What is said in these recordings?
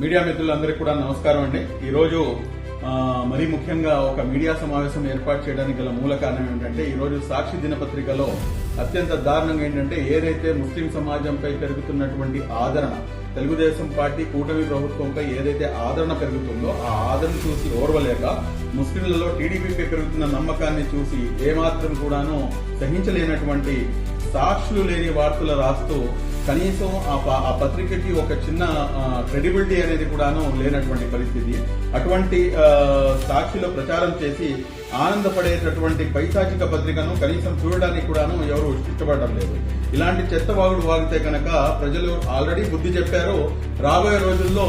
Media మిత్రులందరికీ కూడా నమస్కారం అండి. ఈ రోజు మరీ ముఖ్యంగా ఒక మీడియా సమావేశం ఏర్పాటు చేయడానికి గల మూల కారణం ఏంటంటే, ఈ రోజు సాక్షి దినపత్రికలో అత్యంత దారుణంగా ఏంటంటే, ఏదైతే ముస్లిం సమాజంపై పెరుగుతున్నటువంటి ఆదరణ, తెలుగుదేశం పార్టీ కూటమి ప్రభుత్వంపై ఏదైతే ఆదరణ పెరుగుతుందో ఆ ఆదరణ చూసి ఓర్వలేక ముస్లింలలో టీడీపీపై పెరుగుతున్న నమ్మకాన్ని చూసి ఏమాత్రం కూడాను సహించలేనటువంటి సాక్షులు లేని వార్తలు రాస్తూ కనీసం ఆ పత్రికకి ఒక చిన్న క్రెడిబిలిటీ అనేది కూడాను లేనటువంటి పరిస్థితి. అటువంటి సాక్షిలో ప్రచారం చేసి ఆనందపడేటటువంటి పైశాచిక పత్రికను కనీసం చూడడానికి కూడాను ఎవరు ఇష్టపడడం లేదు. ఇలాంటి చెత్త వాగుడు వాగితే కనుక ప్రజలు ఆల్రెడీ బుద్ధి చెప్పారు. రాబోయే రోజుల్లో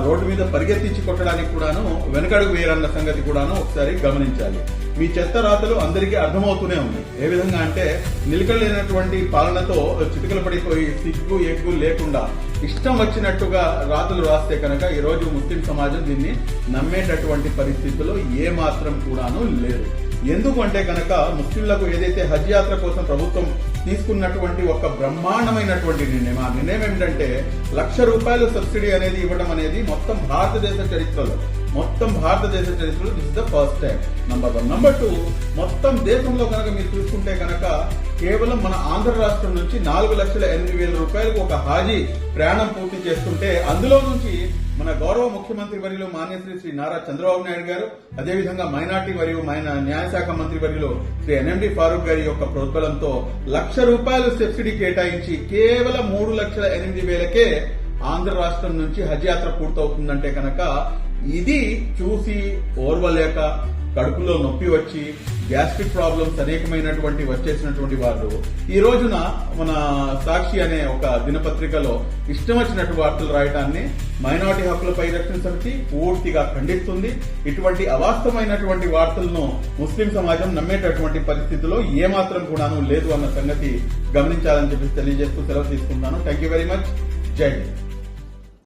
రోడ్డు మీద పరిగెత్తించి కొట్టడానికి కూడాను వెనకడుగు వేయరన్న సంగతి కూడాను ఒకసారి గమనించాలి. మీ చెత్త రాతలు అందరికీ అర్థమవుతూనే ఉన్నాయి. ఏ విధంగా అంటే, నిలకడలేనటువంటి పాలనతో చిటికలు పడిపోయి సిగ్గు ఎగ్గు లేకుండా ఇష్టం వచ్చినట్టుగా రాతలు రాస్తే కనుక ఈ రోజు ముస్లిం సమాజం దీన్ని నమ్మేటటువంటి పరిస్థితుల్లో ఏ మాత్రం కూడాను లేదు. ఎందుకంటే కనుక ముస్లింలకు ఏదైతే హజ్ యాత్ర కోసం ప్రభుత్వం తీసుకున్నటువంటి ఒక బ్రహ్మాండమైనటువంటి నిర్ణయం, ఆ నిర్ణయం ఏమిటంటే ₹1,00,000 సబ్సిడీ అనేది ఇవ్వడం అనేది మొత్తం భారతదేశ చరిత్రలో this is the first time. Number 1. Number 2, మొత్తం దేశంలో కనుక మీరు చూసుకుంటే కనుక కేవలం మన ఆంధ్ర రాష్ట్రం నుంచి ₹4,08,000 ఒక హాజీ ప్రయాణం పూర్తి చేస్తుంటే, అందులో నుంచి మన గౌరవ ముఖ్యమంత్రి వర్యులు మాన్యశ్రీ శ్రీ నారా చంద్రబాబు నాయుడు గారు, అదేవిధంగా మైనార్టీ మరియు న్యాయశాఖ మంత్రి వర్యులు శ్రీ ఎన్ఎండి ఫారూక్ గారి యొక్క ప్రోద్బలంతో ₹1,00,000 సబ్సిడీ కేటాయించి కేవలం ₹3,08,000కే ఆంధ్ర రాష్ట్రం నుంచి హజ్ యాత్ర పూర్తవుతుందంటే కనుక ఇది చూసి ఓర్వలేక కడుపులో నొప్పి వచ్చి గ్యాస్ట్రిక్ ప్రాబ్లమ్స్ అనేకమైనటువంటి వచ్చేసినటువంటి వారు ఈ రోజున మన సాక్షి అనే ఒక దినపత్రికలో ఇష్టం వచ్చినట్టు వార్తలు రాయడాన్ని మైనారిటీ హక్కుల పరిరక్షణ సమితి పూర్తిగా ఖండిస్తుంది. ఇటువంటి అవాస్తవమైనటువంటి వార్తలను ముస్లిం సమాజం నమ్మేటటువంటి పరిస్థితిలో ఏమాత్రం కూడాను లేదు అన్న సంగతి గమనించాలని చెప్పి తెలియజేస్తూ సెలవు తీసుకుంటున్నాను. Thank you very much. జై హింద్.